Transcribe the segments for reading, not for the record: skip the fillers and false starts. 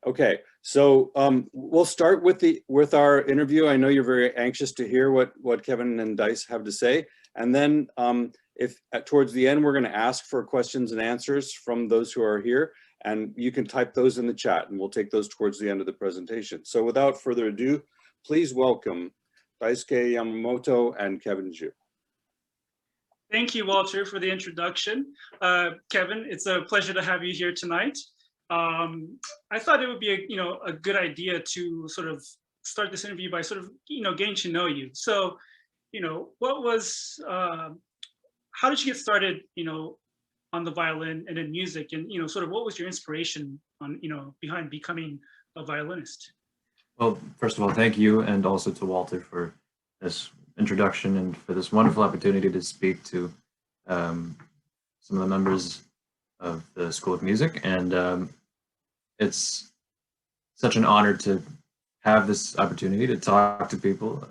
Okay, so we'll start with our interview. I know you're very anxious to hear what Kevin and Dice have to say, and then if towards the end we're going to ask for questions and answers from those who are here, and you can type those in the chat, and we'll take those towards the end of the presentation. So without further ado, please welcome Daisuke Yamamoto and Kevin Zhu. Thank you, Walter, for the introduction. Kevin, it's a pleasure to have you here tonight. I thought it would be a good idea to sort of start this interview by sort of getting to know you. So how did you get started on the violin and in music, and sort of what was your inspiration on behind becoming a violinist? Well, first of all, thank you, and also to Walter for this introduction and for this wonderful opportunity to speak to some of the members of the School of Music. And it's such an honor to have this opportunity to talk to people,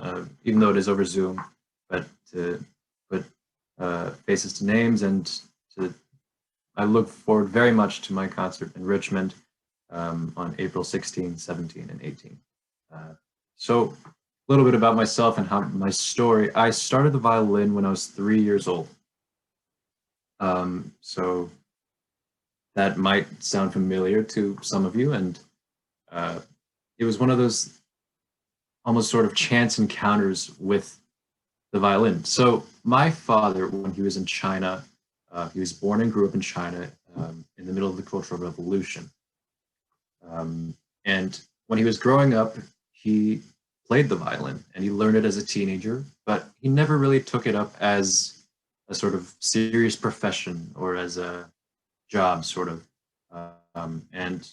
even though it is over Zoom, but to put faces to names, and I look forward very much to my concert in Richmond on April 16, 17, and 18. So a little bit about myself and how my story. I started the violin when I was 3 years old. So that might sound familiar to some of you, and it was one of those almost sort of chance encounters with the violin. So my father, when he was in China, he was born and grew up in China in the middle of the Cultural Revolution. And when he was growing up, he played the violin and he learned it as a teenager, but he never really took it up as a sort of serious profession or as a job, sort of. And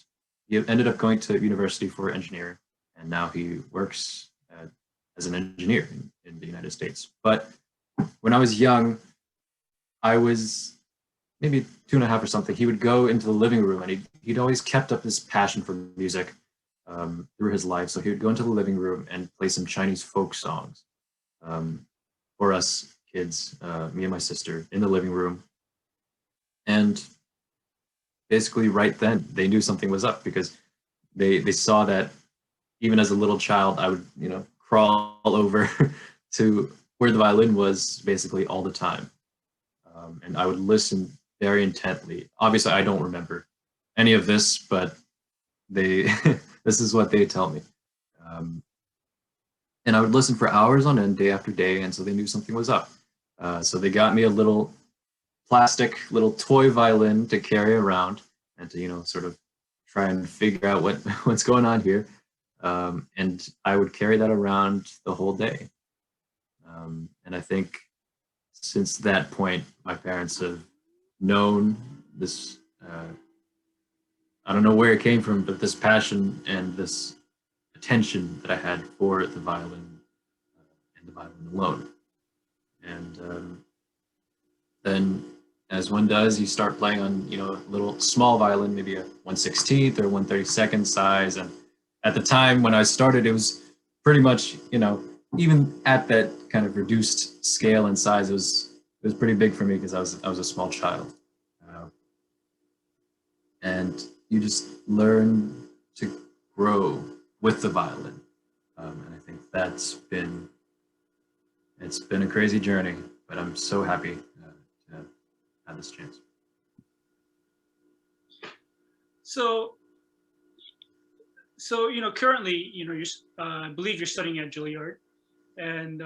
he ended up going to university for engineering, and now he works as an engineer in the United States. But when I was young, I was maybe 2.5 or something. He would go into the living room, and he'd always kept up his passion for music through his life. So he would go into the living room and play some Chinese folk songs for us kids, me and my sister, in the living room. And basically right then they knew something was up, because they saw that even as a little child, I would, crawl over to where the violin was basically all the time. And I would listen very intently. Obviously, I don't remember any of this, but this is what they tell me. And I would listen for hours on end, day after day, and so they knew something was up. So they got me a little plastic, little toy violin to carry around and to, sort of try and figure out what's going on here. And I would carry that around the whole day. And I think since that point, my parents have known this, I don't know where it came from, but this passion and this attention that I had for the violin and the violin alone. And then as one does, you start playing on, a little small violin, maybe a 1/16 or 1/32 size. And at the time when I started, it was pretty much, even at that kind of reduced scale and size, it was pretty big for me, because I was a small child. And you just learn to grow with the violin. And I think it's been a crazy journey, but I'm so happy to have this chance. So currently, I believe you're studying at Juilliard, and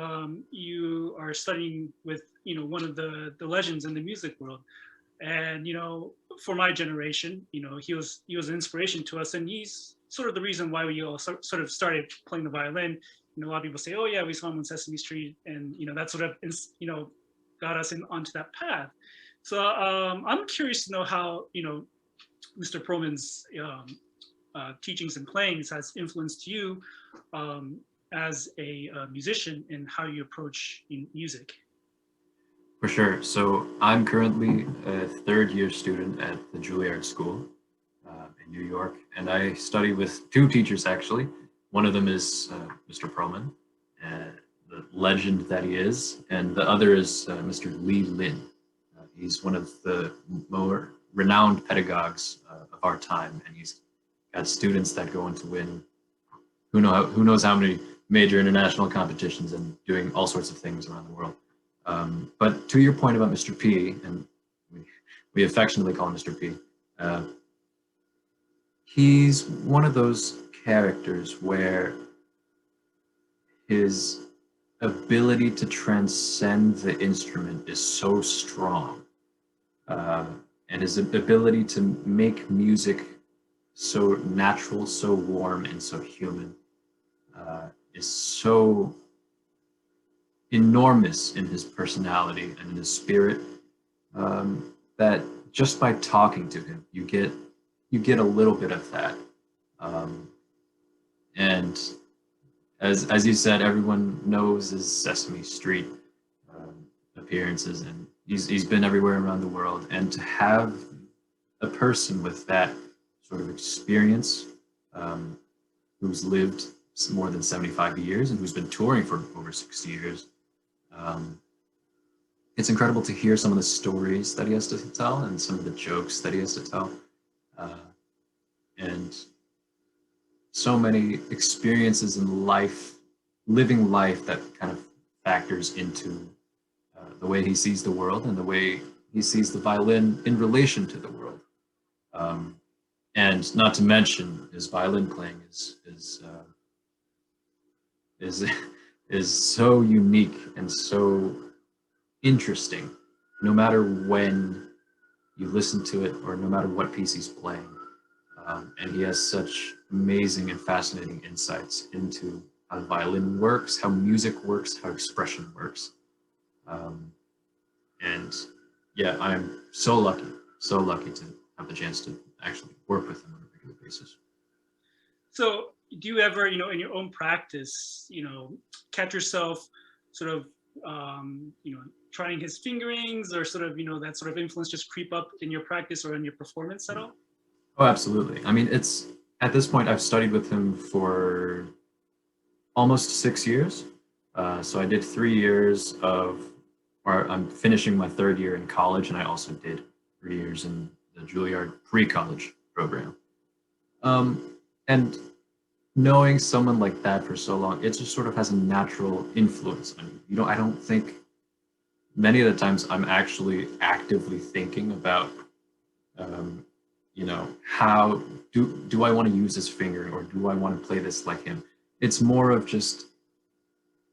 you are studying with, one of the legends in the music world. And, for my generation, he was an inspiration to us, and he's sort of the reason why we all sort of started playing the violin. A lot of people say, oh yeah, we saw him on Sesame Street, and, that's sort of, got us onto that path. So I'm curious to know how, Mr. Perlman's teachings and playings has influenced you as a musician and how you approach music. For sure. So I'm currently a third-year student at the Juilliard School in New York, and I study with two teachers, actually. One of them is Mr. Perlman, the legend that he is, and the other is Mr. Li Lin. He's one of the more renowned pedagogues of our time, and he's got students that go on to win who knows how many major international competitions and doing all sorts of things around the world. But to your point about Mr. P, and we affectionately call him Mr. P, he's one of those characters where his ability to transcend the instrument is so strong, and his ability to make music so natural, so warm, and so human is so enormous in his personality and in his spirit, that just by talking to him, you get a little bit of that. And as you said, everyone knows his Sesame Street appearances, and he's been everywhere around the world. And to have a person with that sort of experience, who's lived more than 75 years and who's been touring for over 60 years, it's incredible to hear some of the stories that he has to tell and some of the jokes that he has to tell, and so many experiences in life, living life, that kind of factors into the way he sees the world and the way he sees the violin in relation to the world. And not to mention, his violin playing is so unique and so interesting, no matter when you listen to it or no matter what piece he's playing. And he has such amazing and fascinating insights into how the violin works, how music works, how expression works. And yeah, I'm so lucky to have the chance to actually work with him on a regular basis. So do you ever, in your own practice, catch yourself sort of, trying his fingerings, or sort of, that sort of influence just creep up in your practice or in your performance at all? Oh, absolutely. I mean, it's at this point, I've studied with him for almost 6 years. So I did 3 years or I'm finishing my 3rd year in college, and I also did 3 years in the Juilliard pre-college program. And knowing someone like that for so long, it just sort of has a natural influence on you. I don't think many of the times I'm actually actively thinking about, how do I want to use this finger, or do I want to play this like him? It's more of just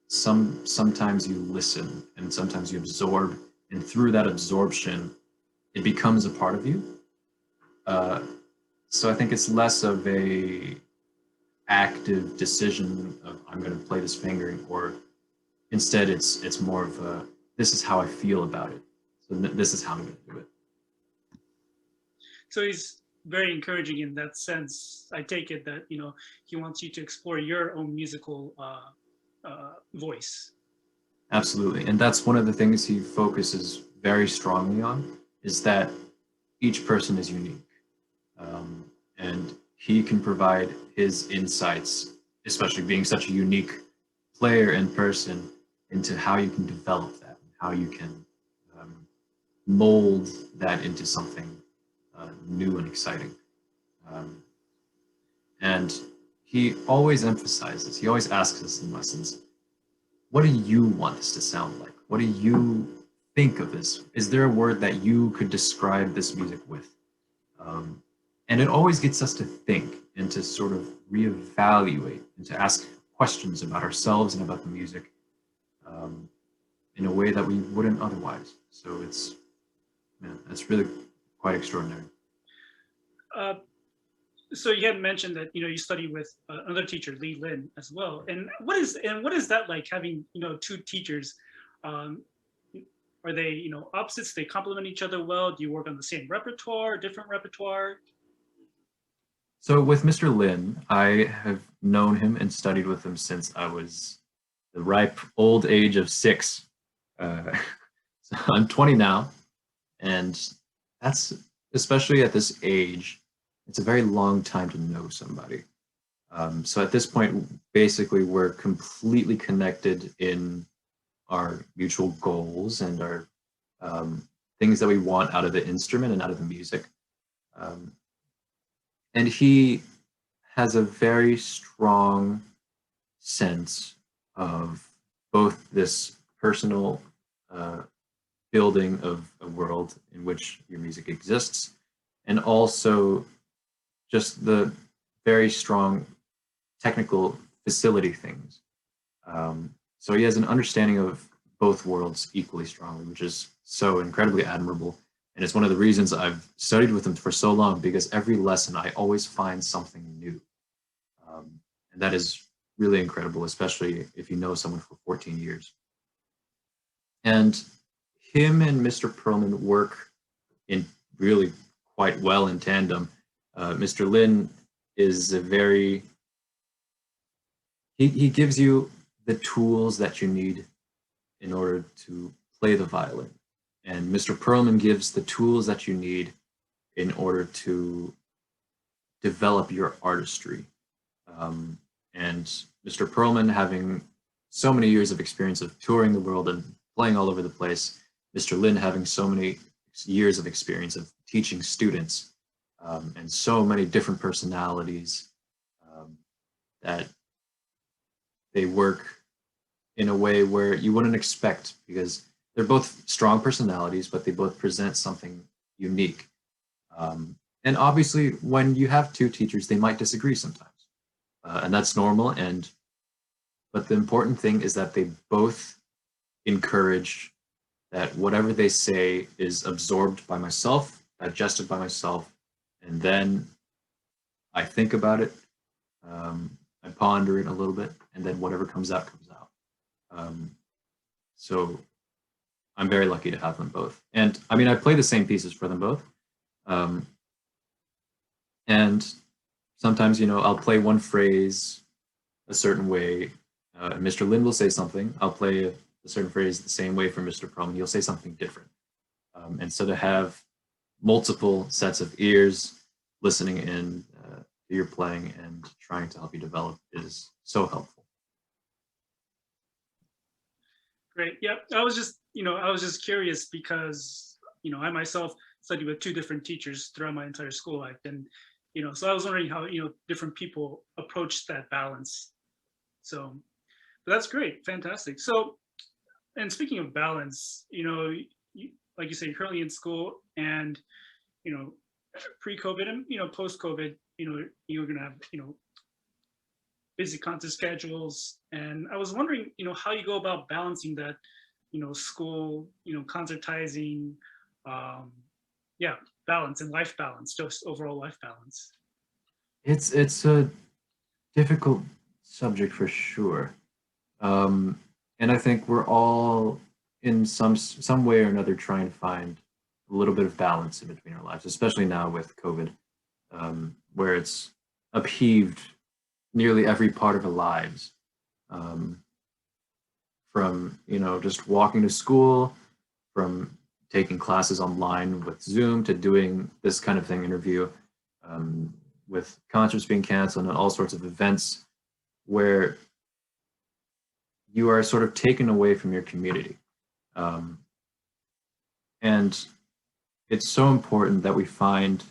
sometimes you listen and sometimes you absorb, and through that absorption, it becomes a part of you. So I think it's less of a active decision of I'm going to play this fingering, or instead it's more of a, this is how I feel about it, so this is how I'm going to do it. So he's very encouraging in that sense. I take it that he wants you to explore your own musical voice. Absolutely, and that's one of the things he focuses very strongly on, is that each person is unique, and he can provide his insights, especially being such a unique player and person, into how you can develop that, how you can mold that into something new and exciting. And he always emphasizes, he always asks us in lessons, what do you want this to sound like? What do you think of this? Is there a word that you could describe this music with? And it always gets us to think and to sort of reevaluate and to ask questions about ourselves and about the music in a way that we wouldn't otherwise. So it's really quite extraordinary. So you had mentioned that you study with another teacher, Lee Lin, as well. And what is that like, having 2 teachers? Are they opposites? They complement each other well? Do you work on the same repertoire, different repertoire? So with Mr. Lin, I have known him and studied with him since I was the ripe old age of 6. So I'm 20 now, and that's, especially at this age, it's a very long time to know somebody. So at this point, basically, we're completely connected in our mutual goals and our things that we want out of the instrument and out of the music. And he has a very strong sense of both this personal building of a world in which your music exists, and also just the very strong technical facility things. So he has an understanding of both worlds equally strongly, which is so incredibly admirable. And it's one of the reasons I've studied with him for so long, because every lesson I always find something new. And that is really incredible, especially if you know someone for 14 years. And him and Mr. Perlman work in really quite well in tandem. Mr. Lin is a very, he gives you the tools that you need in order to play the violin. And Mr. Perlman gives the tools that you need in order to develop your artistry. And Mr. Perlman, having so many years of experience of touring the world and playing all over the place, Mr. Lin having so many years of experience of teaching students, and so many different personalities, that they work in a way where you wouldn't expect, because they're both strong personalities, but they both present something unique. And obviously, when you have two teachers, they might disagree sometimes, and that's normal. But the important thing is that they both encourage that whatever they say is absorbed by myself, digested by myself, and then I think about it, I ponder it a little bit, and then whatever comes out, comes out. So I'm very lucky to have them both. And I mean, I play the same pieces for them both. And sometimes, you know, I'll play one phrase a certain way, and Mr. Lin will say something. I'll play a certain phrase the same way for Mr. Perlman. He'll say something different. And so to have multiple sets of ears listening in to your playing and trying to help you develop is so helpful. Great. Yeah, I was just curious because, I myself studied with two different teachers throughout my entire school life. And, so I was wondering how, different people approach that balance. So, but that's great. Fantastic. So, and speaking of balance, like you say, you're currently in school and, pre-COVID and, post-COVID, you're going to have, busy concert schedules. And I was wondering, how you go about balancing that, school, concertizing, balance and life balance, just overall life balance. It's a difficult subject for sure. And I think we're all in some way or another trying to find a little bit of balance in between our lives, especially now with COVID, where it's upheaved nearly every part of our lives, from just walking to school, from taking classes online with Zoom, to doing this kind of thing, interview, with concerts being canceled and all sorts of events where you are sort of taken away from your community. And it's so important that we find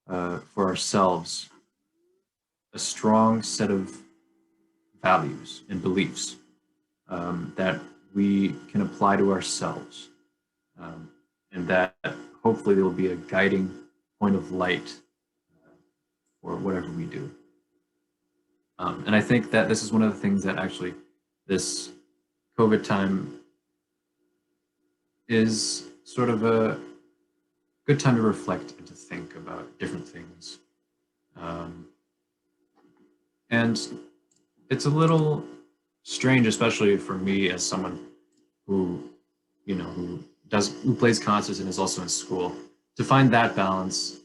for ourselves a strong set of values and beliefs that we can apply to ourselves, and that hopefully there will be a guiding point of light for whatever we do. And I think that this is one of the things that actually this COVID time is sort of a good time to reflect and to think about different things. And it's a little strange, especially for me as someone who, who plays concerts and is also in school, to find that balance.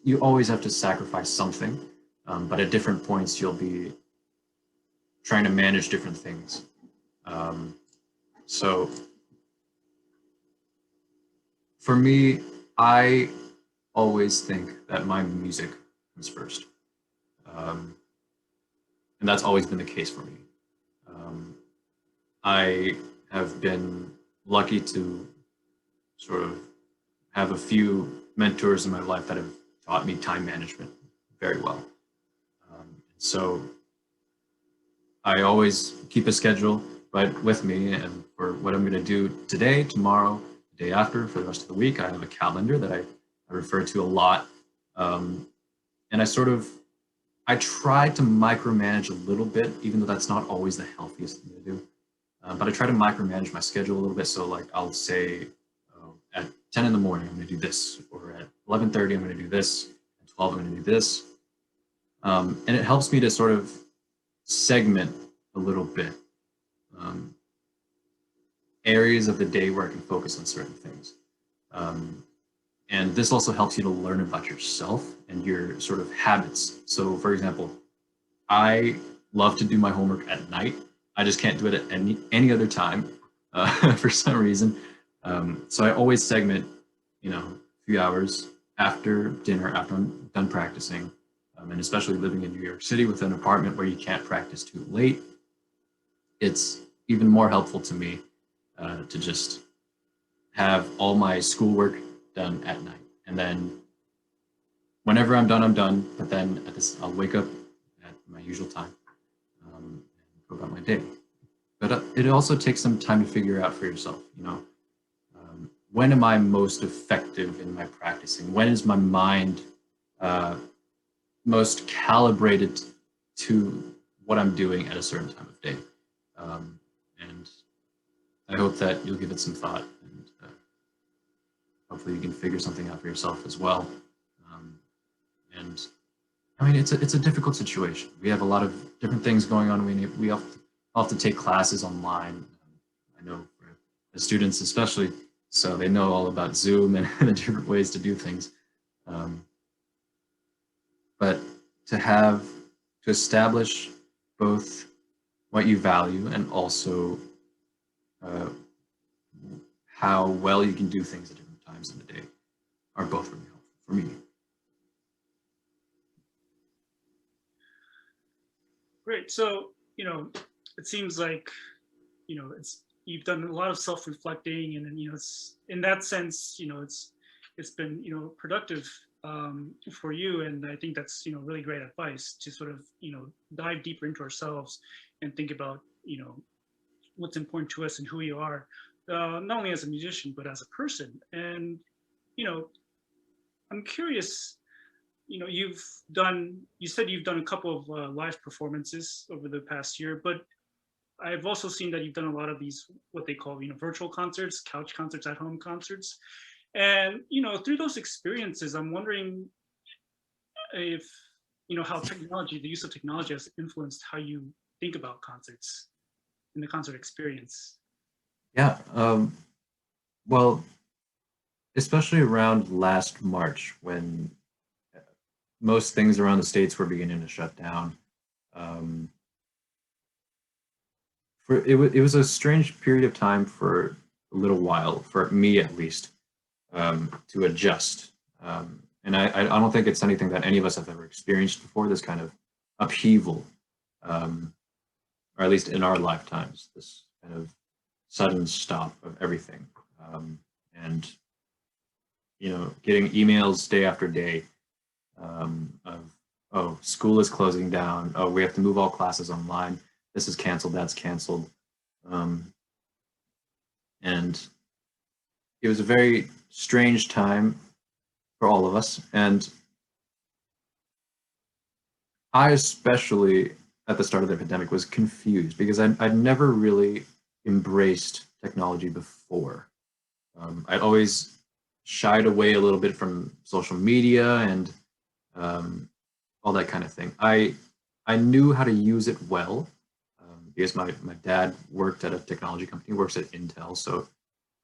You always have to sacrifice something, but at different points you'll be trying to manage different things. So for me, I always think that my music comes first. And that's always been the case for me. I have been lucky to sort of have a few mentors in my life that have taught me time management very well. So I always keep a schedule right with me, and for what I'm going to do today, tomorrow, the day after, for the rest of the week, I have a calendar that I refer to a lot. And I try to micromanage a little bit, even though that's not always the healthiest thing to do. But I try to micromanage my schedule a little bit. So like I'll say at 10 in the morning, I'm going to do this, or at 11:30, I'm going to do this, at 12, I'm going to do this. And it helps me to sort of segment a little bit areas of the day where I can focus on certain things. And this also helps you to learn about yourself and your sort of habits. So for example, I love to do my homework at night. I just can't do it at any other time for some reason. So I always segment, a few hours after dinner, after I'm done practicing, and especially living in New York City with an apartment where you can't practice too late, it's even more helpful to me to just have all my schoolwork done at night. And then whenever I'm done. But then I'll wake up at my usual time and go about my day. But it also takes some time to figure out for yourself, when am I most effective in my practicing? When is my mind most calibrated to what I'm doing at a certain time of day? And I hope that you'll give it some thought, and hopefully you can figure something out for yourself as well. And I mean, it's a difficult situation. We have a lot of different things going on. We have to take classes online. I know for the students especially, so they know all about Zoom and the different ways to do things. But to establish both what you value and also how well you can do things at different times in the day are both really helpful for me. Great. So, it seems like, you've done a lot of self-reflecting, and then, it's in that sense, it's been, productive for you. And I think that's, really great advice to sort of, dive deeper into ourselves and think about, what's important to us and who we are, not only as a musician, but as a person. And, I'm curious, you said you've done a couple of live performances over the past year, but I've also seen that you've done a lot of these, what they call, virtual concerts, couch concerts, at home concerts. And, through those experiences, I'm wondering if, how the use of technology has influenced how you think about concerts and the concert experience. Yeah. Well, especially around last March when most things around the States were beginning to shut down. It was a strange period of time for a little while, for me at least, to adjust. And I don't think it's anything that any of us have ever experienced before, this kind of upheaval, or at least in our lifetimes, this kind of sudden stop of everything. And, getting emails day after day of, oh, school is closing down. Oh, we have to move all classes online. This is canceled, that's canceled. And it was a very strange time for all of us. And I especially, at the start of the pandemic, was confused because I'd never really embraced technology before. I'd always shied away a little bit from social media and all that kind of thing. I knew how to use it well because my dad worked at a technology company, works at Intel. So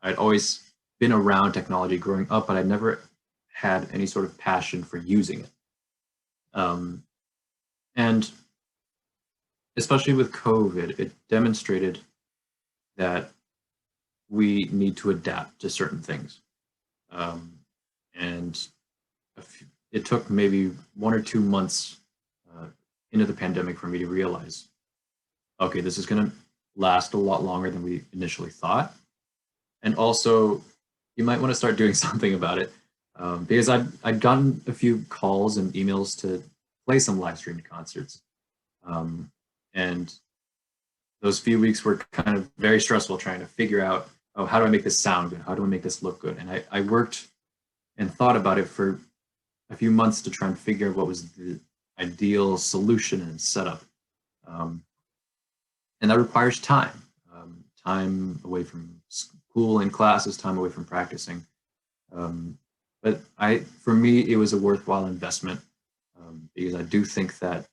I'd always been around technology growing up, but I never had any sort of passion for using it. And especially with COVID, it demonstrated that we need to adapt to certain things. And it took maybe 1 or 2 months into the pandemic for me to realize, okay, this is going to last a lot longer than we initially thought. And also, you might want to start doing something about it because I'd gotten a few calls and emails to play some live streamed concerts. And those few weeks were kind of very stressful, trying to figure out, oh, how do I make this sound good? How do I make this look good? And I worked and thought about it for a few months to try and figure out what was the ideal solution and setup. And that requires time, time away from school and classes, time away from practicing. But for me, it was a worthwhile investment, because I do think that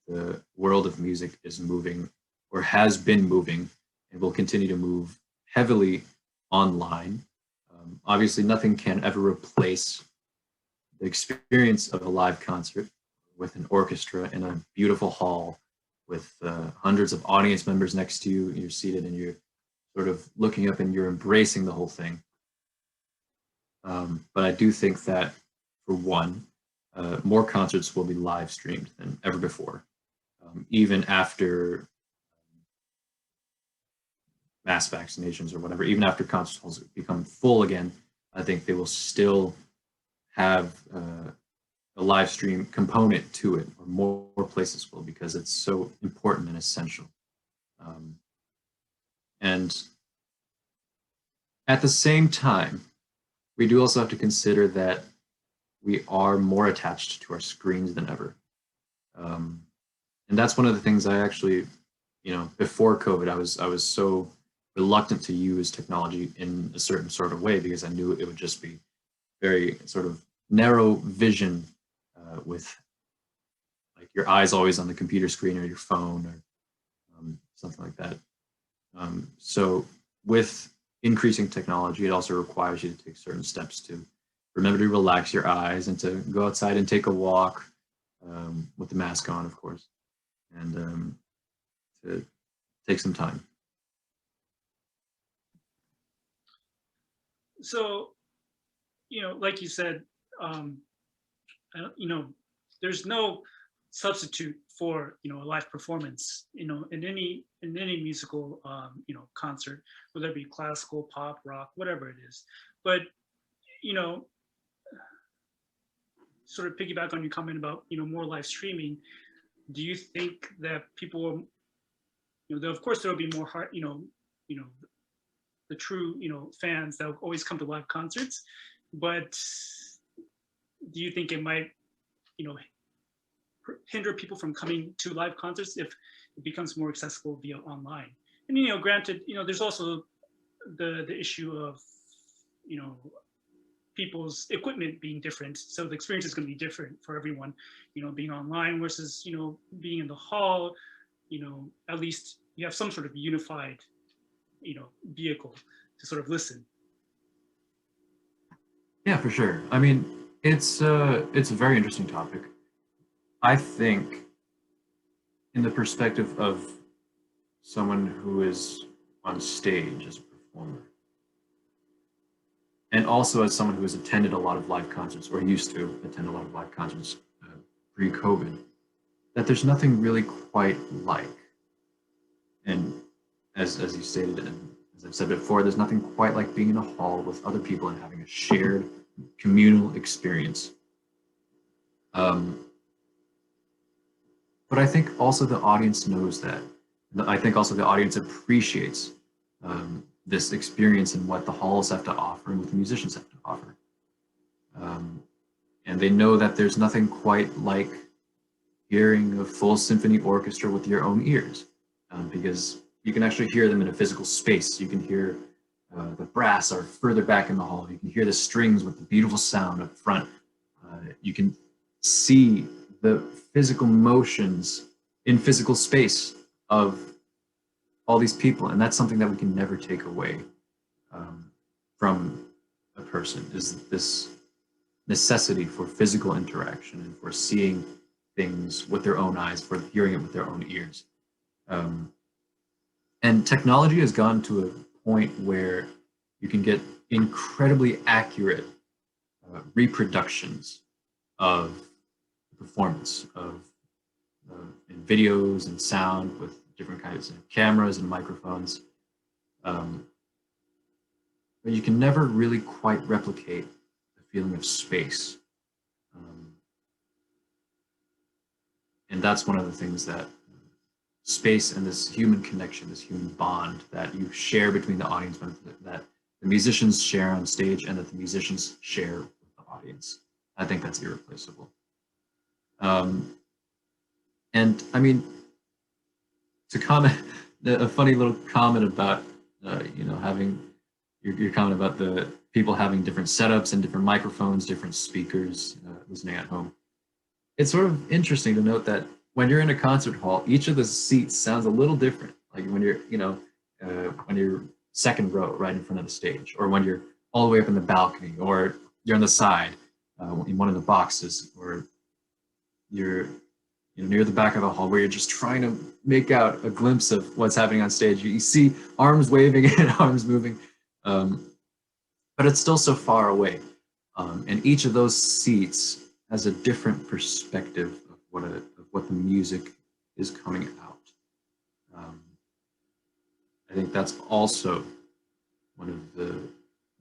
the world of music is moving, or has been moving, and will continue to move heavily online. Obviously, nothing can ever replace the experience of a live concert with an orchestra in a beautiful hall with hundreds of audience members next to you. You're seated and you're sort of looking up and you're embracing the whole thing. But I do think that, for one, more concerts will be live streamed than ever before. Even after mass vaccinations or whatever, even after concert halls become full again, I think they will still have a live stream component to it, or more places will, because it's so important and essential. And at the same time, we do also have to consider that we are more attached to our screens than ever. And that's one of the things I actually, before COVID, I was so reluctant to use technology in a certain sort of way, because I knew it would just be very sort of narrow vision, with like your eyes always on the computer screen or your phone, or something like that. So with increasing technology, it also requires you to take certain steps to remember to relax your eyes and to go outside and take a walk, with the mask on, of course, and to take some time. So, like you said, there's no substitute for a live performance, in any musical concert, whether it be classical, pop, rock, whatever it is. But sort of piggyback on your comment about more live streaming, do you think that people, of course there will be more heart, the true fans that will always come to live concerts, but do you think it might hinder people from coming to live concerts if it becomes more accessible via online? And granted, there's also the issue of people's equipment being different, so the experience is going to be different for everyone, being online versus being in the hall. At least you have some sort of unified vehicle to sort of listen. Yeah, for sure. I mean, it's a very interesting topic. I think, in the perspective of someone who is on stage as a performer, and also as someone who has attended a lot of live concerts, or used to attend a lot of live concerts pre-COVID, that there's nothing really quite like. And as you stated, and as I've said before, there's nothing quite like being in a hall with other people and having a shared communal experience. But I think also the audience knows that. I think also the audience appreciates this experience and what the halls have to offer and what the musicians have to offer. And they know that there's nothing quite like hearing a full symphony orchestra with your own ears, because you can actually hear them in a physical space. You can hear the brass are further back in the hall. You can hear the strings with the beautiful sound up front. You can see the physical motions in physical space of all these people, and that's something that we can never take away from a person, is this necessity for physical interaction and for seeing things with their own eyes, for hearing it with their own ears. And technology has gone to a point where you can get incredibly accurate reproductions of the performance of in videos and sound with different kinds of cameras and microphones. But you can never really quite replicate the feeling of space. And that's one of the things that space and this human connection, this human bond that you share between the audience, that the musicians share on stage and that the musicians share with the audience. I think that's irreplaceable. And I mean, to comment, a funny little comment about, having your comment about the people having different setups and different microphones, different speakers, listening at home. It's sort of interesting to note that when you're in a concert hall, each of the seats sounds a little different. Like when you're, when you're second row right in front of the stage, or when you're all the way up in the balcony, or you're on the side in one of the boxes, or you're near the back of the hall where you're just trying to make out a glimpse of what's happening on stage. You see arms waving and arms moving, but it's still so far away. And each of those seats has a different perspective of what the music is coming out. I think that's also one of the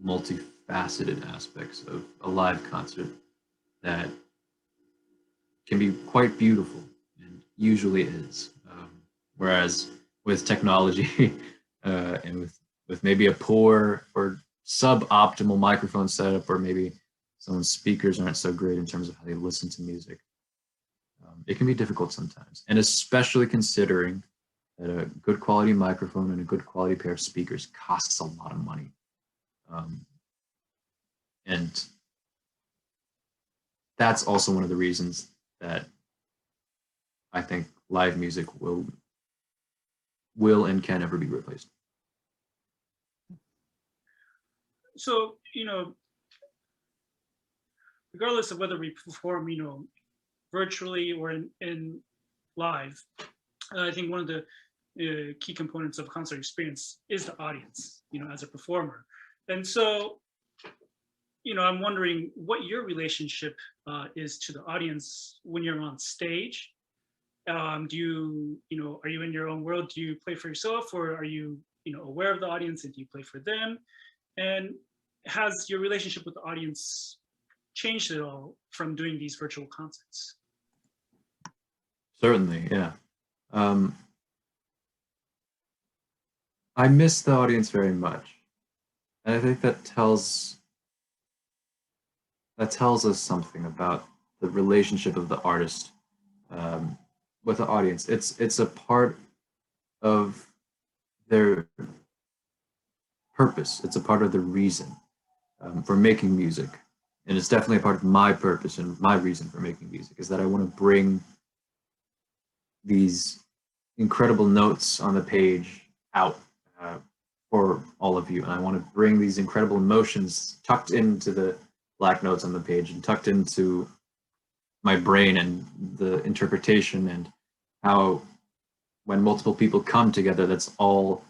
multifaceted aspects of a live concert that can be quite beautiful, and usually is. Whereas with technology and with maybe a poor or suboptimal microphone setup, or maybe someone's speakers aren't so great in terms of how they listen to music, it can be difficult sometimes. And especially considering that a good quality microphone and a good quality pair of speakers costs a lot of money. And that's also one of the reasons that I think live music will and can never be replaced. So, regardless of whether we perform, virtually or in live, I think one of the key components of concert experience is the audience, as a performer. And so, I'm wondering what your relationship is to the audience when you're on stage. Are you in your own world? Do you play for yourself, or are you, aware of the audience and do you play for them? And has your relationship with the audience changed at all from doing these virtual concerts? Certainly, yeah. I miss the audience very much. And I think that tells us something about the relationship of the artist with the audience. It's a part of their purpose. It's a part of the reason for making music. And it's definitely a part of my purpose and my reason for making music, is that I want to bring these incredible notes on the page out for all of you. And I want to bring these incredible emotions tucked into the black notes on the page and tucked into my brain, and the interpretation, and how when multiple people come together, that's all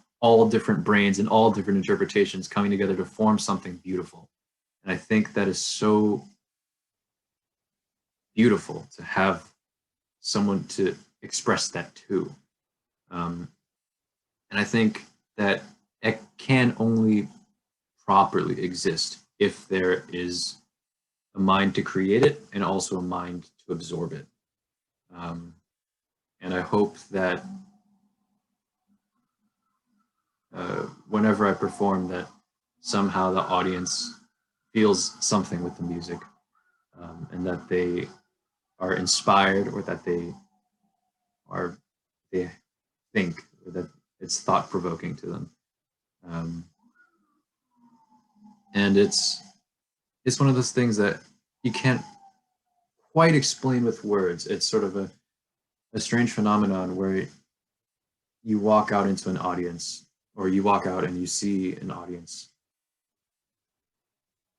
different brains and all different interpretations coming together to form something beautiful. And I think that is so beautiful to have someone to express that to. And I think that it can only properly exist if there is a mind to create it and also a mind to absorb it. And I hope that whenever I perform, that somehow the audience feels something with the music, and that they are inspired, or that they think, or that it's thought-provoking to them. And it's one of those things that you can't quite explain with words. It's sort of a strange phenomenon where you walk out into an audience, or you walk out and you see an audience.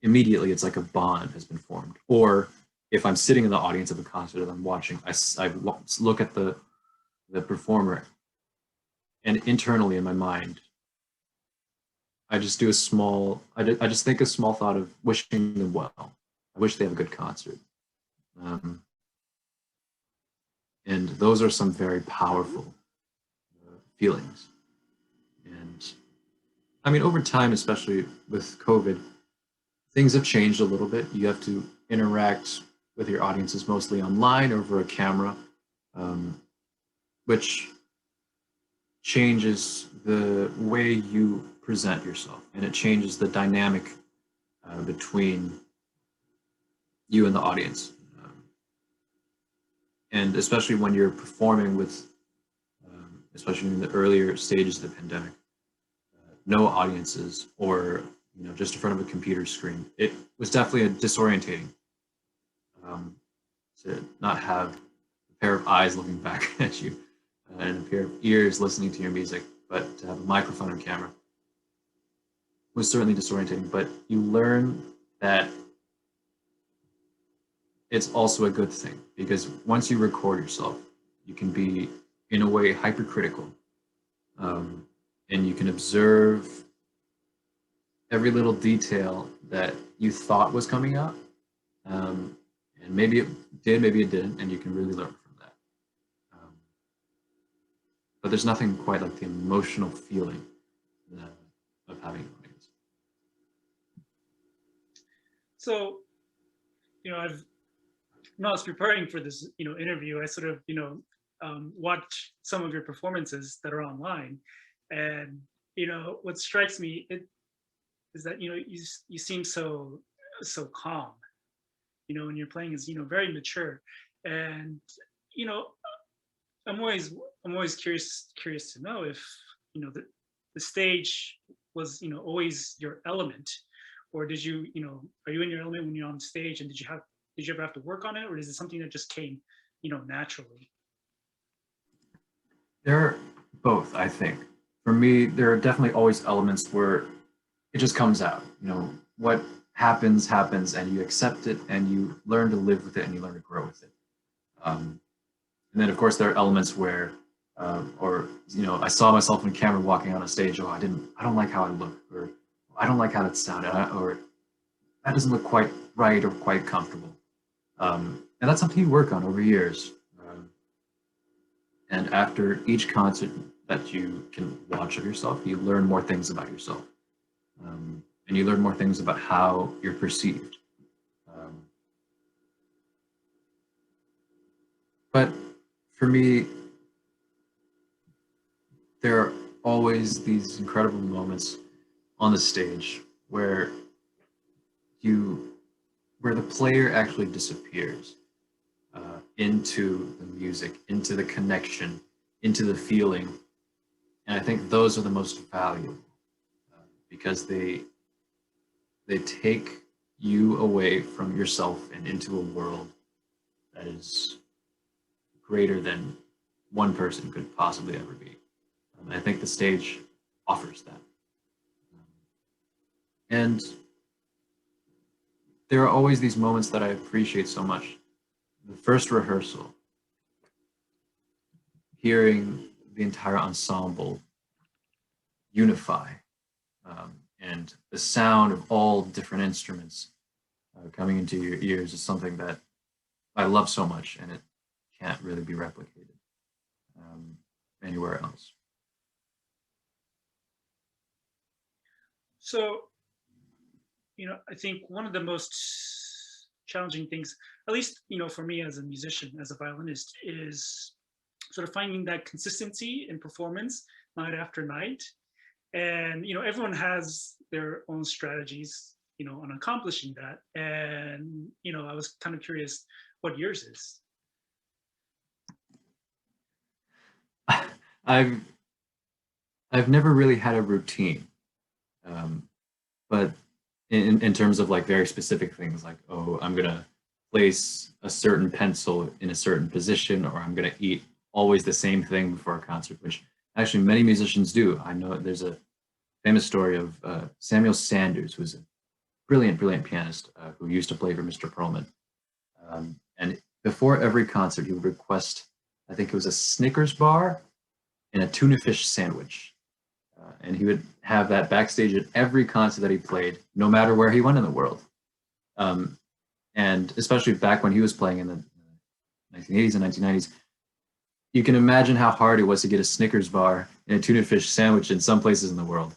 Immediately, it's like a bond has been formed. Or if I'm sitting in the audience of a concert that I'm watching, I look at the performer, and internally in my mind, I just do I just think a small thought of wishing them well. I wish they have a good concert. And those are some very powerful feelings. And I mean, over time, especially with COVID, things have changed a little bit. You have to interact with your audiences mostly online or over a camera, which changes the way you present yourself, and it changes the dynamic between you and the audience. And especially when you're performing with, especially in the earlier stages of the pandemic, no audiences, or just in front of a computer screen, it was definitely disorientating to not have a pair of eyes looking back at you and a pair of ears listening to your music, but to have a microphone and camera was certainly disorientating. But you learn that it's also a good thing, because once you record yourself, you can be, in a way, hypercritical, and you can observe every little detail that you thought was coming out, and maybe it did, maybe it didn't, and you can really learn from that. But there's nothing quite like the emotional feeling of having an audience. So, when I was preparing for this, interview, I sort of, watch some of your performances that are online, and what strikes me is that you seem so calm, when you're playing is very mature, and I'm always curious to know if the stage was always your element, or did you are you in your element when you're on stage, and did you ever have to work on it, or is it something that just came naturally? They're both, I think. For me, there are definitely always elements where it just comes out. What happens, and you accept it, and you learn to live with it, and you learn to grow with it. And then, of course, there are elements where, I saw myself on camera walking on a stage. Oh, I don't like how I look, or I don't like how it sounded, or that doesn't look quite right or quite comfortable. And that's something you work on over years. And after each concert that you can watch of yourself, you learn more things about yourself. And you learn more things about how you're perceived. But for me, there are always these incredible moments on the stage where the player actually disappears into the music, into the connection, into the feeling. And I think those are the most valuable because they take you away from yourself and into a world that is greater than one person could possibly ever be. I think the stage offers that. And there are always these moments that I appreciate so much. The first rehearsal, hearing the entire ensemble unify, and the sound of all different instruments coming into your ears is something that I love so much, and it can't really be replicated anywhere else. So, I think one of the most challenging things, at least, for me as a musician, as a violinist, is sort of finding that consistency in performance night after night. And, everyone has their own strategies, on accomplishing that. And, I was kind of curious what yours is. I've never really had a routine, but in terms of like very specific things, like, oh, I'm gonna place a certain pencil in a certain position, or I'm gonna eat always the same thing before a concert, which actually many musicians do. I know there's a famous story of Samuel Sanders, who's a brilliant pianist who used to play for Mr. Perlman. And before every concert, he would request, I think it was a Snickers bar and a tuna fish sandwich. And he would have that backstage at every concert that he played, no matter where he went in the world. And especially back when he was playing in the 1980s and 1990s, you can imagine how hard it was to get a Snickers bar and a tuna fish sandwich in some places in the world.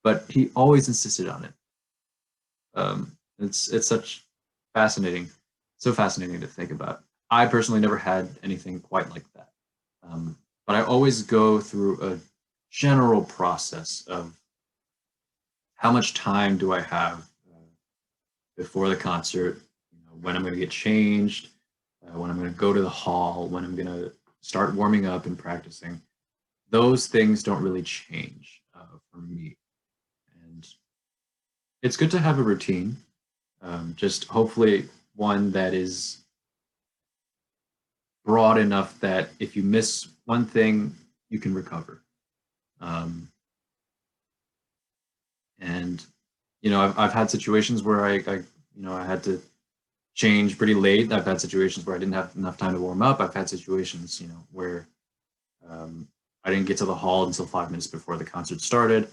But he always insisted on it. It's so fascinating to think about. I personally never had anything quite like that. but I always go through a general process of how much time do I have before the concert, when I'm going to get changed, when I'm going to go to the hall, when I'm going to start warming up and practicing. Those things don't really change for me. And it's good to have a routine, just hopefully one that is broad enough that if you miss one thing, you can recover. And I've had situations where I had to change pretty late. I've had situations where I didn't have enough time to warm up. I've had situations, where I didn't get to the hall until 5 minutes before the concert started.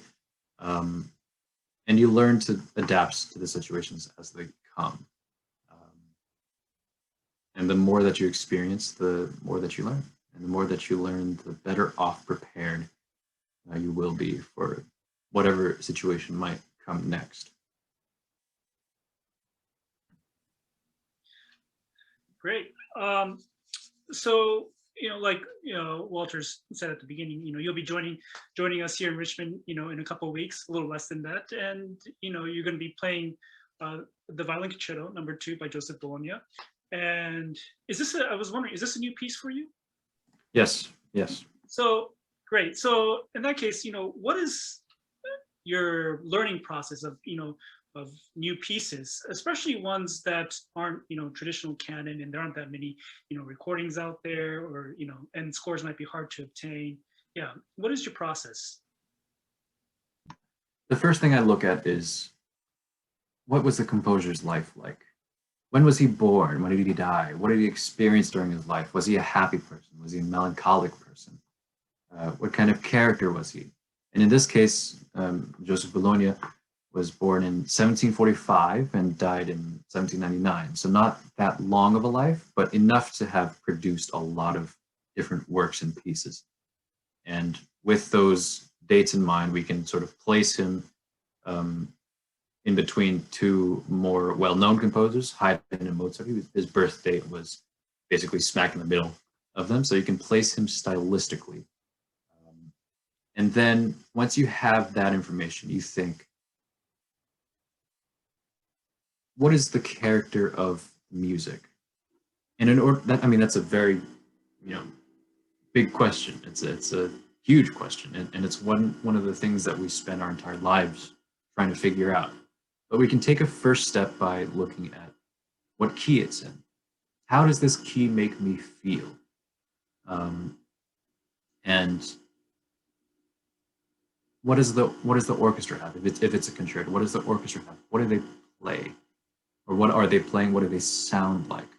And you learn to adapt to the situations as they come. And the more that you experience, the more that you learn. And the more that you learn, the better off prepared you will be for whatever situation might come next. Great. So, like, Walters said at the beginning, you'll be joining us here in Richmond, in a couple of weeks, a little less than that. And, you're going to be playing the Violin Concerto #2 by Joseph Bologna. And I was wondering, is this a new piece for you? Yes. So, great. So in that case, what is your learning process of new pieces, especially ones that aren't traditional canon, and there aren't that many recordings out there, or and scores might be hard to obtain. Yeah, what is your process? The first thing I look at is, what was the composer's life like? When was he born? When did he die? What did he experience during his life? Was he a happy person? Was he a melancholic person? What kind of character was he? And in this case, Joseph Bologna was born in 1745 and died in 1799. So not that long of a life, but enough to have produced a lot of different works and pieces. And with those dates in mind, we can sort of place him in between two more well-known composers, Haydn and Mozart. His birth date was basically smack in the middle of them, so you can place him stylistically. And then once you have that information, you think, what is the character of music? And in order, that's a very, big question. It's a huge question, and it's one of the things that we spend our entire lives trying to figure out. But we can take a first step by looking at what key it's in. How does this key make me feel? And what does the orchestra have? If it's a concerto, what does the orchestra have? What do they play? Or what are they playing? What do they sound like?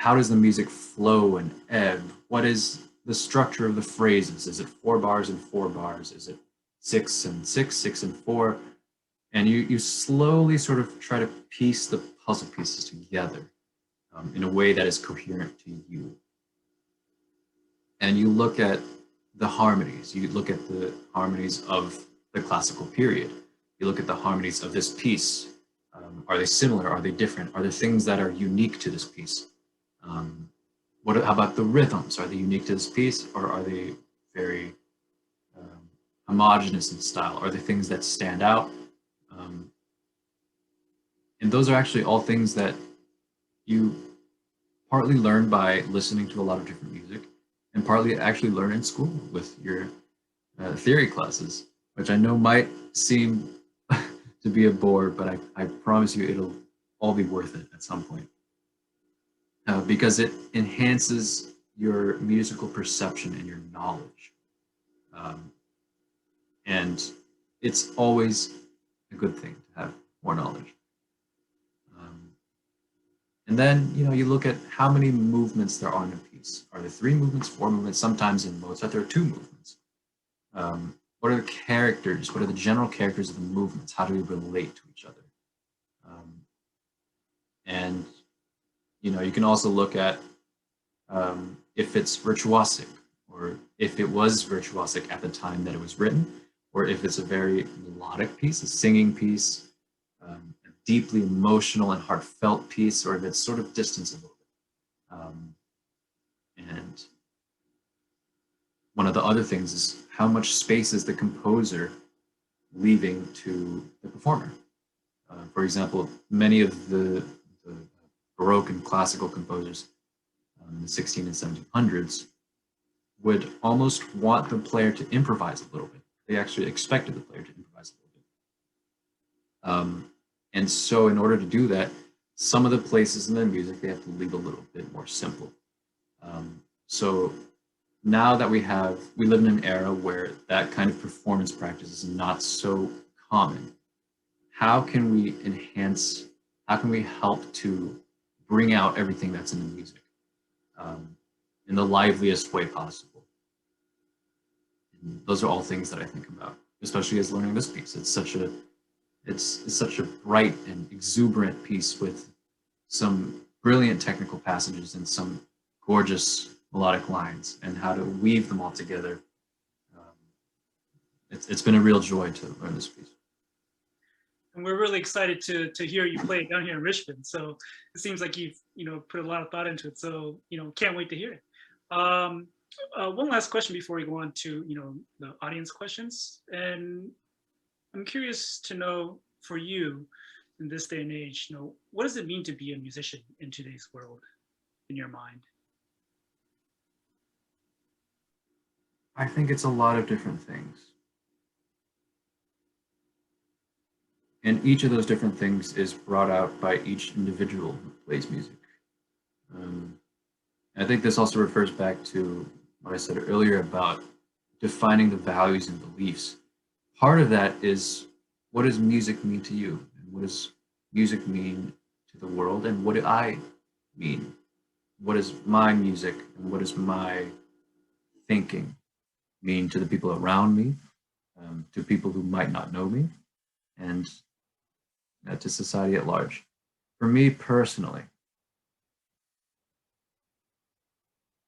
How does the music flow and ebb? What is the structure of the phrases? Is it 4 bars and 4 bars? Is it 6 and 6, 6 and 4? And you slowly sort of try to piece the puzzle pieces together in a way that is coherent to you. And you look at the harmonies. You look at the harmonies of the classical period. You look at the harmonies of this piece. Are they similar? Are they different? Are there things that are unique to this piece? How about the rhythms? Are they unique to this piece, or are they very homogeneous in style? Are there things that stand out? And those are actually all things that you partly learn by listening to a lot of different music, and partly actually learn in school with your theory classes, which I know might seem to be a bore, but I promise you it'll all be worth it at some point. Because it enhances your musical perception and your knowledge. And it's always a good thing to have more knowledge. And then, you look at how many movements there are in a piece. Are there 3 movements, 4 movements? Sometimes in Mozart, there are 2 movements. What are the characters? What are the general characters of the movements? How do we relate to each other? And, you can also look at if it's virtuosic, or if it was virtuosic at the time that it was written, or if it's a very melodic piece, a singing piece, a deeply emotional and heartfelt piece, or if it's sort of distant a little bit. And one of the other things is how much space is the composer leaving to the performer. For example, many of the Baroque and classical composers in the 16 and 1700s would almost want the player to improvise a little bit. They actually expected the player to improvise a little bit. And so in order to do that, some of the places in the music, they have to leave a little bit more simple. So now that we live in an era where that kind of performance practice is not so common, how can we help to bring out everything that's in the music in the liveliest way possible? And those are all things that I think about, especially as learning this piece. It's such a bright and exuberant piece with some brilliant technical passages and some gorgeous melodic lines, and how to weave them all together. It's been a real joy to learn this piece. And we're really excited to hear you play it down here in Richmond. So it seems like you've put a lot of thought into it. So can't wait to hear it. One last question before we go on to the audience questions, and I'm curious to know, for you in this day and age, what does it mean to be a musician in today's world, in your mind? I think it's a lot of different things. And each of those different things is brought out by each individual who plays music. I think this also refers back to what I said earlier about defining the values and beliefs. Part of that is, what does music mean to you? And what does music mean to the world? And what do I mean? What is my music and what is my thinking mean to the people around me, to people who might not know me, and to society at large? For me personally,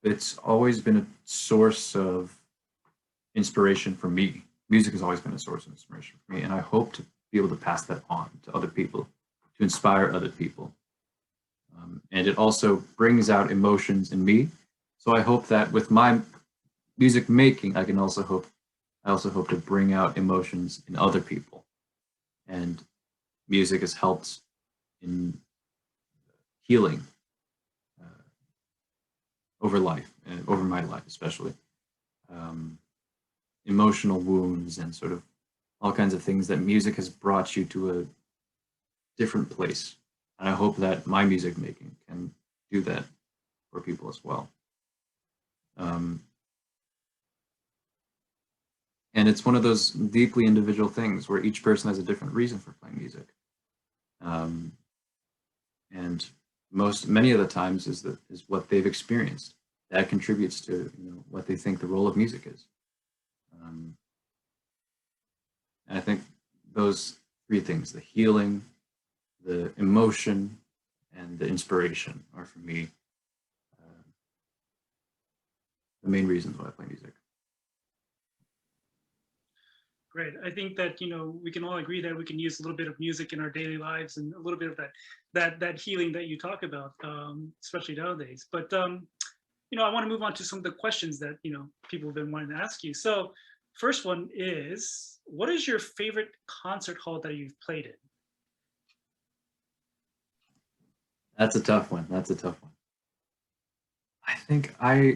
it's always been a source of inspiration for me. Music has always been a source of inspiration for me, and I hope to be able to pass that on to other people, to inspire other people. And it also brings out emotions in me. So I hope that with my music making, I also hope to bring out emotions in other people. And music has helped in healing over life, and over my life especially. Emotional wounds and sort of all kinds of things that music has brought you to a different place. And I hope that my music making can do that for people as well. And it's one of those deeply individual things where each person has a different reason for playing music. And many of the times is what they've experienced that contributes to what they think the role of music is. And I think those three things, the healing, the emotion, and the inspiration, are for me the main reasons why I play music. Great. I think that we can all agree that we can use a little bit of music in our daily lives, and a little bit of that healing that you talk about, especially nowadays. But I want to move on to some of the questions that people have been wanting to ask you. So first one is, what is your favorite concert hall that you've played in? That's a tough one. I think wow,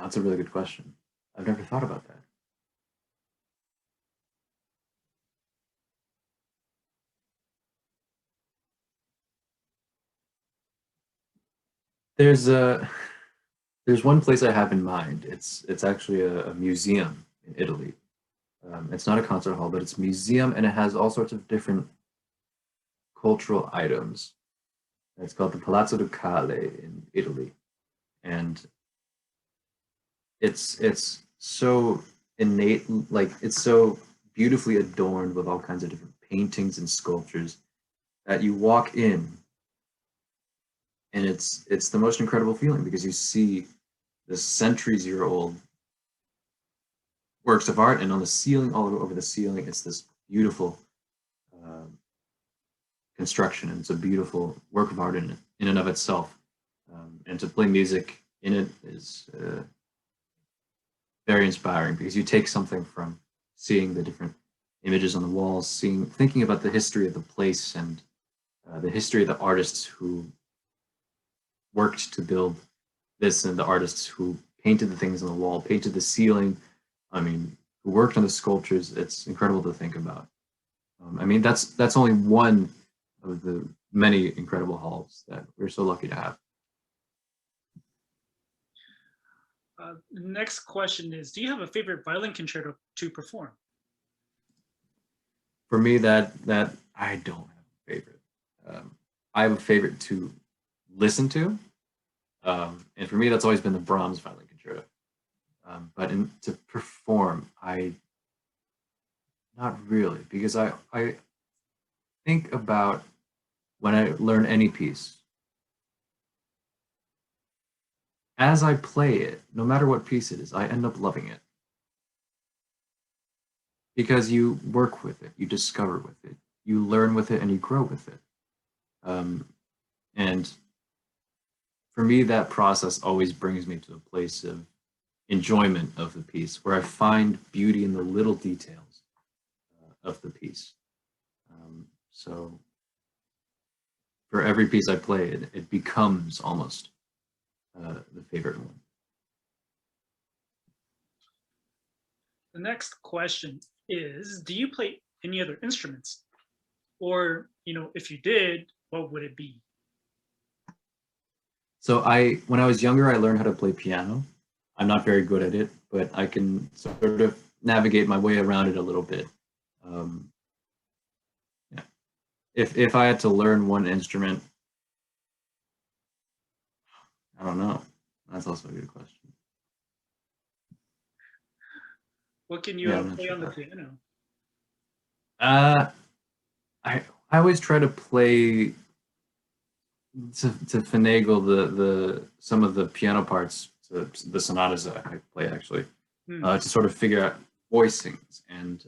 that's a really good question. I've never thought about that. There's one place I have in mind. It's actually a museum in Italy. It's not a concert hall, but it's a museum, and it has all sorts of different cultural items. It's called the Palazzo Ducale in Italy, and it's so innate, like it's so beautifully adorned with all kinds of different paintings and sculptures that you walk in, and it's the most incredible feeling, because you see the centuries-year-old works of art, and on the ceiling, all over the ceiling, it's this beautiful construction, and it's a beautiful work of art in in and of itself. And to play music in it is very inspiring because you take something from seeing the different images on the walls, thinking about the history of the place and the history of the artists who worked to build this and the artists who painted the things on the wall, painted the ceiling. I mean, who worked on the sculptures. It's incredible to think about. I mean, that's only one of the many incredible halls that we're so lucky to have. The next question is, do you have a favorite violin concerto to perform? For me, that I don't have a favorite. I have a favorite to listen to, and for me, that's always been the Brahms Violin Concerto. But to perform, not really, because I think about when I learn any piece, as I play it, no matter what piece it is, I end up loving it. Because you work with it, you discover with it, you learn with it, and you grow with it. And for me, that process always brings me to a place of enjoyment of the piece, where I find beauty in the little details of the piece. So for every piece I play, it becomes almost the favorite one. The next question is, do you play any other instruments? Or, if you did, what would it be? So when I was younger, I learned how to play piano. I'm not very good at it, but I can sort of navigate my way around it a little bit. Yeah. If I had to learn one instrument, I don't know. That's also a good question. What can you play on the piano? I always try to play to finagle the some of the piano parts, to the sonatas that I play actually, to sort of figure out voicings and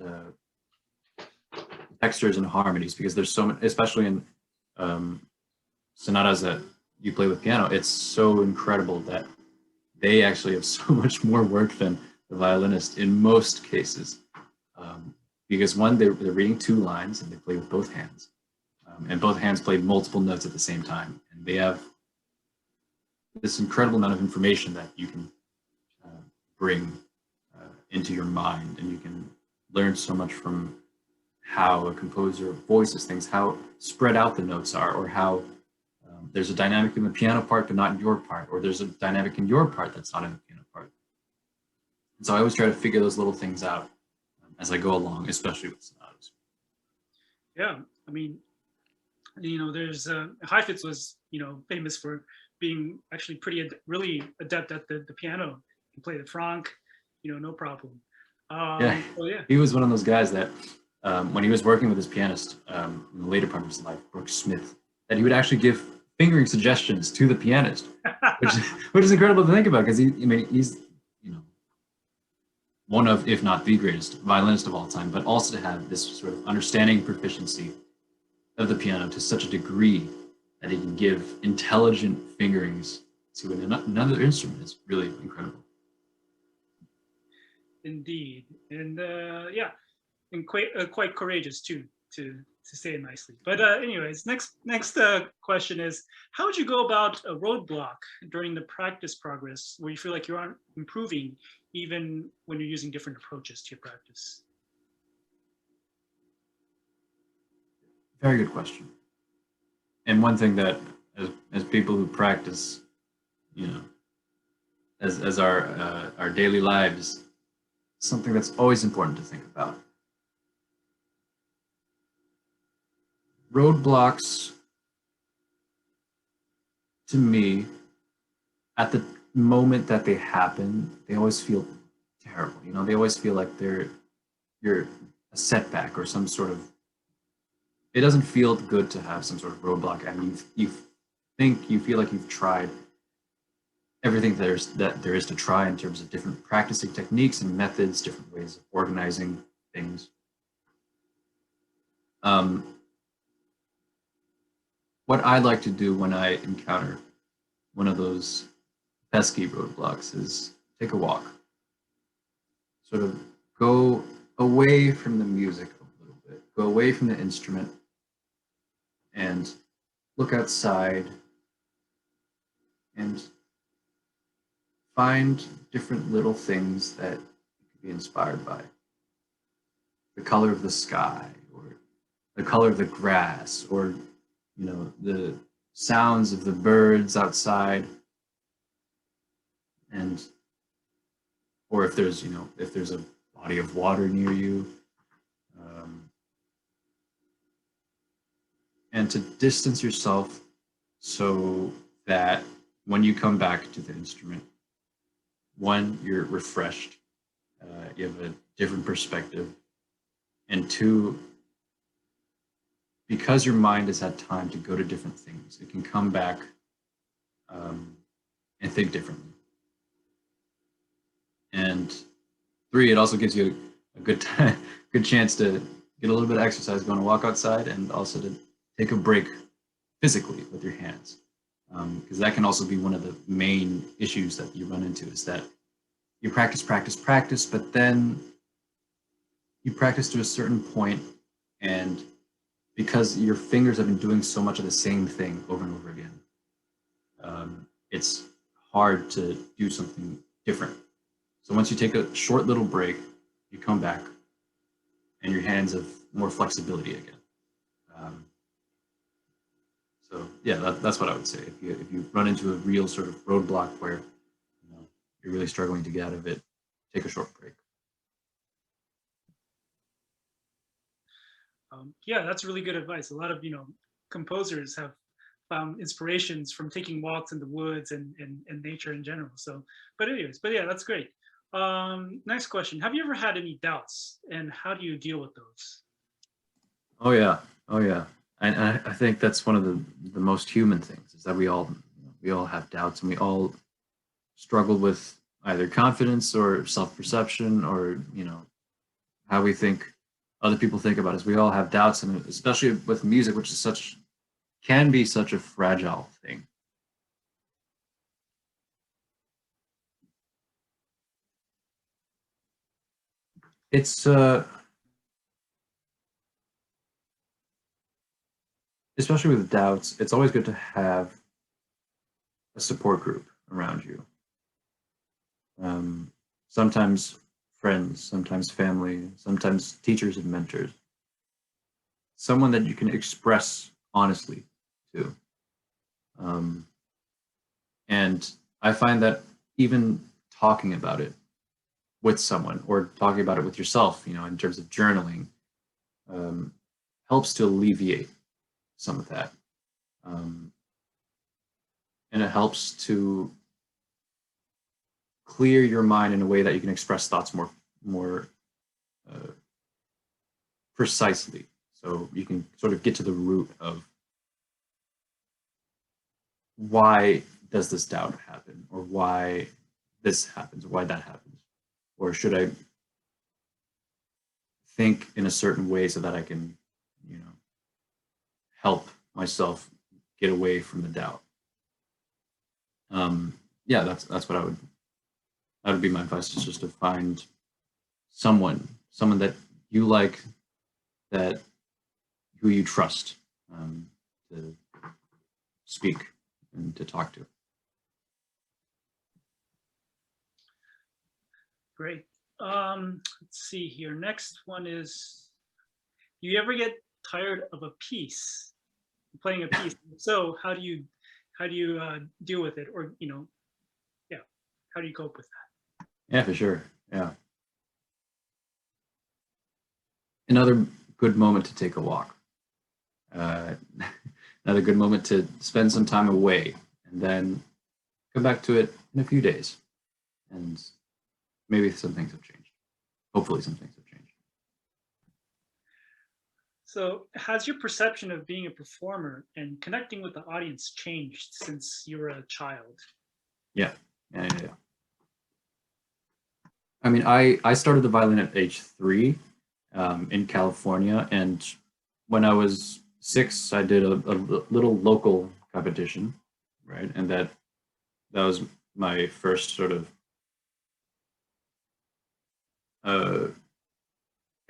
textures and harmonies, because there's so many, especially in sonatas that you play with piano. It's so incredible that they actually have so much more work than the violinist in most cases, because one, they're reading two lines and they play with both hands, and both hands play multiple notes at the same time, and they have this incredible amount of information that you can bring into your mind, and you can learn so much from how a composer voices things, how spread out the notes are, or how there's a dynamic in the piano part but not in your part, or there's a dynamic in your part that's not in the piano part. And so I always try to figure those little things out as I go along, especially with sonatas. Yeah, I mean, there's Heifetz was, famous for being actually really adept at the piano. He played the Franck, no problem. Yeah. So yeah, He was one of those guys that when he was working with his pianist in the later part of his life, Brooks Smith, that he would actually give fingering suggestions to the pianist, which is incredible to think about, because he's one of, if not the greatest violinist of all time, but also to have this sort of understanding proficiency of the piano to such a degree that he can give intelligent fingerings to another instrument is really incredible. Indeed, and yeah, and quite courageous too, to say it nicely. But anyways, next question is, how would you go about a roadblock during the practice progress where you feel like you aren't improving, even when you're using different approaches to your practice? Very good question. And one thing that, as people who practice, as our daily lives, something that's always important to think about. Roadblocks, to me, at the moment that they happen, they always feel terrible. They always feel like you're a setback or some sort of. It doesn't feel good to have some sort of roadblock, and you feel like you've tried everything there is to try in terms of different practicing techniques and methods, different ways of organizing things. what I like to do when I encounter one of those pesky roadblocks is take a walk. Sort of go away from the music a little bit, go away from the instrument, and look outside and find different little things that you could be inspired by. The color of the sky, or the color of the grass, or the sounds of the birds outside, and or if there's a body of water near you, and to distance yourself so that when you come back to the instrument, one, you're refreshed, you have a different perspective, and two, because your mind has had time to go to different things, it can come back and think differently. And three, it also gives you a good chance to get a little bit of exercise, go on a walk outside, and also to take a break physically with your hands. Because that can also be one of the main issues that you run into, is that you practice, but then you practice to a certain point, and because your fingers have been doing so much of the same thing over and over again, it's hard to do something different. So once you take a short little break, you come back, and your hands have more flexibility again. So yeah, that's what I would say. If you run into a real sort of roadblock where you're really struggling to get out of it, take a short break. Yeah, that's really good advice. A lot of composers have found inspirations from taking walks in the woods and nature in general. So, but yeah, that's great. Next question: have you ever had any doubts, and how do you deal with those? Oh yeah. And I think that's one of the most human things, is that we all have doubts, and we all struggle with either confidence or self-perception, or how we think other people think about us. We all have doubts, and especially with music, which is can be such a fragile thing. It's especially with doubts, it's always good to have a support group around you. Sometimes friends, sometimes family, sometimes teachers and mentors. Someone that you can express honestly to. And I find that even talking about it with someone, or talking about it with yourself, in terms of journaling, helps to alleviate some of that. And it helps to clear your mind in a way that you can express thoughts more precisely. So you can sort of get to the root of why does this doubt happen, or why this happens, or why that happens, or should I think in a certain way so that I can, help myself get away from the doubt. Yeah, that's what that would be my advice, is just to find someone that you like, who you trust, to speak and to talk to. Great. Let's see here. Next one is: do you ever get tired of a piece, playing a piece? So how do you deal with it, or yeah, how do you cope with that? Yeah, for sure. Yeah. Another good moment to take a walk. Another good moment to spend some time away, and then come back to it in a few days, and maybe some things have changed. Hopefully some things have changed. So has your perception of being a performer and connecting with the audience changed since you were a child? Yeah. I mean, I started the violin at age 3 in California, and when I was 6, I did a little local competition, right? And that was my first sort of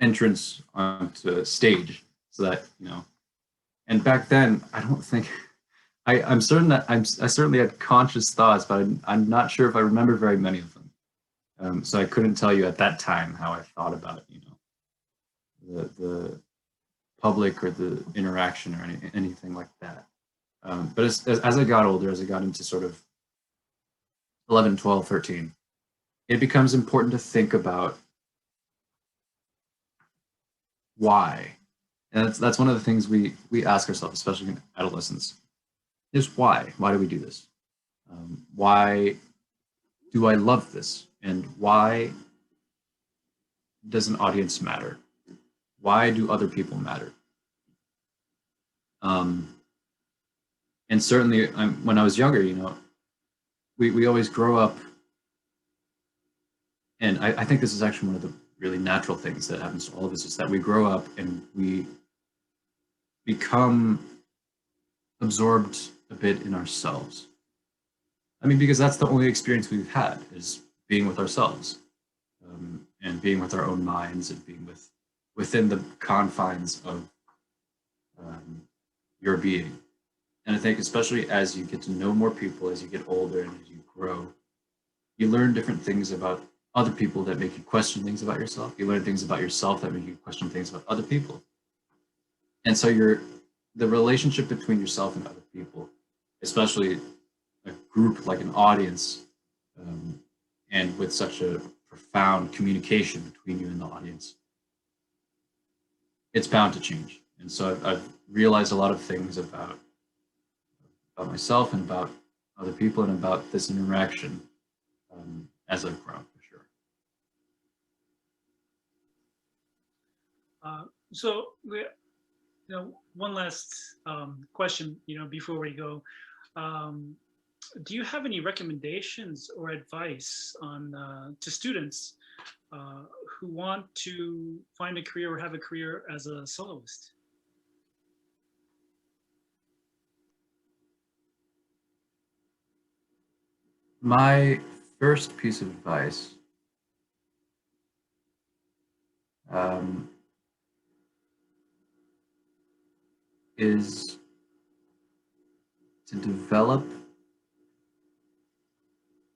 entrance onto stage. So that, and back then, I don't think, I'm certain that I certainly had conscious thoughts, but I'm not sure if I remember very many of them. So I couldn't tell you at that time how I thought about, the public or the interaction or anything like that. But as I got older, as I got into sort of 11, 12, 13, it becomes important to think about why. And that's one of the things we ask ourselves, especially in adolescence, is why? Why do we do this? Why do I love this? And why does an audience matter? Why do other people matter? And certainly when I was younger, we always grow up, and I think this is actually one of the really natural things that happens to all of us, is that we grow up and we become absorbed a bit in ourselves. I mean, because that's the only experience we've had, is being with ourselves, and being with our own minds, and being within the confines of your being. And I think especially as you get to know more people, as you get older and as you grow, you learn different things about other people that make you question things about yourself. You learn things about yourself that make you question things about other people. And so the relationship between yourself and other people, especially a group like an audience, and with such a profound communication between you and the audience, it's bound to change. And so I've realized a lot of things about myself and about other people and about this interaction as I've grown, for sure. So one last question, before we go. Do you have any recommendations or advice to students who want to find a career or have a career as a soloist? My first piece of advice is to develop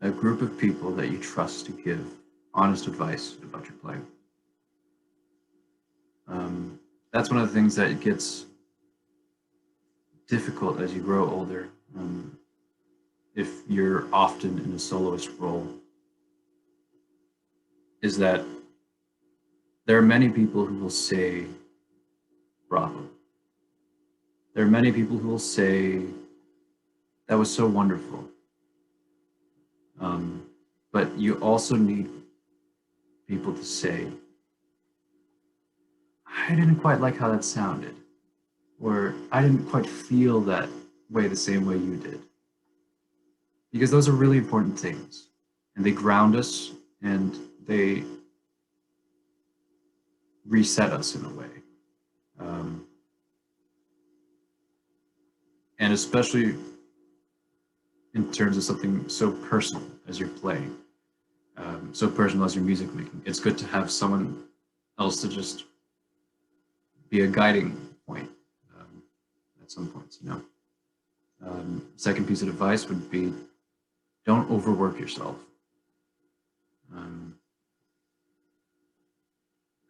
a group of people that you trust to give honest advice about your playing. That's one of the things that gets difficult as you grow older. If you're often in a soloist role, is that there are many people who will say, bravo. There are many people who will say, that was so wonderful. But you also need people to say, I didn't quite like how that sounded, or I didn't quite feel that way the same way you did. Because those are really important things, and they ground us, and they reset us in a way. And especially in terms of something so personal as your playing, so personal as your music making, it's good to have someone else to just be a guiding point at some points, Second piece of advice would be, don't overwork yourself.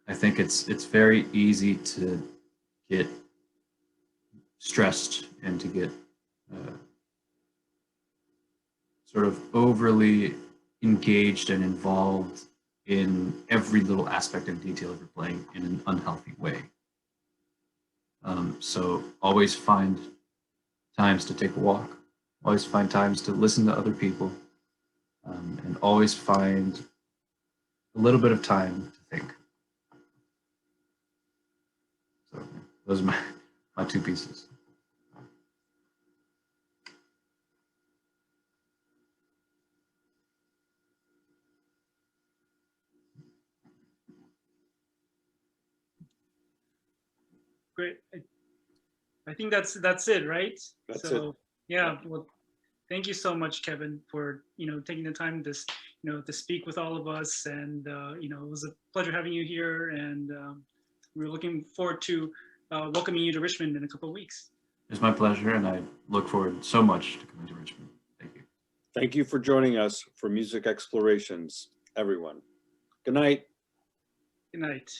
I think it's very easy to get stressed and to get sort of overly engaged and involved in every little aspect and detail of your playing in an unhealthy way. So always find times to take a walk, always find times to listen to other people, and always find a little bit of time to think. So those are my two pieces. Great. I think that's it, right? That's so it. yeah, well, thank you so much, Kevin, for taking the time to to speak with all of us, and it was a pleasure having you here, and we're looking forward to welcoming you to Richmond in a couple of weeks. It's my pleasure, and I look forward so much to coming to Richmond. Thank you. Thank you for joining us for Music Explorations, everyone. Good night. Good night.